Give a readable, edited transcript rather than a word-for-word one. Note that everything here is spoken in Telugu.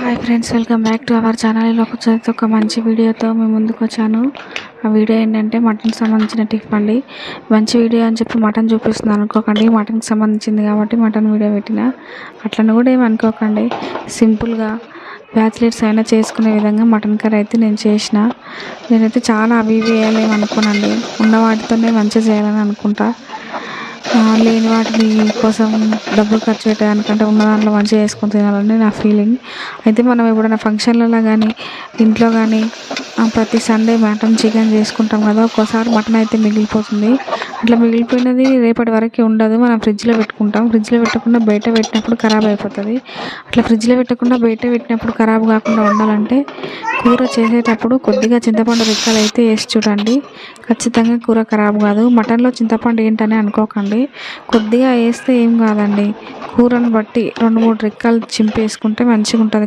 Hi friends, welcome back to our channel. ఇలా ఒక మంచి వీడియోతో మేము ముందుకు వచ్చాను. ఆ వీడియో ఏంటంటే మటన్కి సంబంధించిన టిప్ అండి. మంచి వీడియో అని చెప్పి మటన్ చూపిస్తున్నాను అనుకోకండి. మటన్కి సంబంధించింది కాబట్టి మటన్ వీడియో పెట్టిన అట్లని కూడా ఏమి అనుకోకండి. సింపుల్గా బ్యాచిలర్స్ అయినా చేసుకునే విధంగా మటన్ కర్రీ అయితే నేను చేసిన. నేనైతే చాలా అవి ఇవి వేయాలేమో అనుకోనండి. ఉన్న వాటితోనే మంచిగా చేయాలని అనుకుంటా. లేని వాటి కోసం డబ్బులు ఖర్చు పెట్టడానికంటే ఉన్న దాంట్లో మంచిగా చేసుకొని తినాలని నా ఫీలింగ్. అయితే మనం ఎప్పుడైనా ఫంక్షన్లలో కానీ ఇంట్లో కానీ ప్రతి సండే మటన్ చికెన్ చేసుకుంటాం కదా. ఒక్కోసారి మటన్ అయితే మిగిలిపోతుంది. అట్లా మిగిలిపోయినది రేపటి వరకు ఉండదు. మనం ఫ్రిడ్జ్లో పెట్టుకుంటాం. ఫ్రిడ్జ్లో పెట్టకుండా బయట పెట్టినప్పుడు ఖరాబ్ అయిపోతుంది. అట్లా ఫ్రిడ్జ్లో పెట్టకుండా బయట పెట్టినప్పుడు ఖరాబ్ కాకుండా ఉండాలంటే కూర చేసేటప్పుడు కొద్దిగా చింతపండు రెక్కలు అయితే వేసి చూడండి. ఖచ్చితంగా కూర ఖరాబ్ కాదు. మటన్లో చింతపండు ఏంటని అనుకోకండి. కొద్దిగా వేస్తే ఏం కాదండి. కూరను బట్టి 2-3 రెక్కలు చింపేసుకుంటే మంచిగా ఉంటుంది.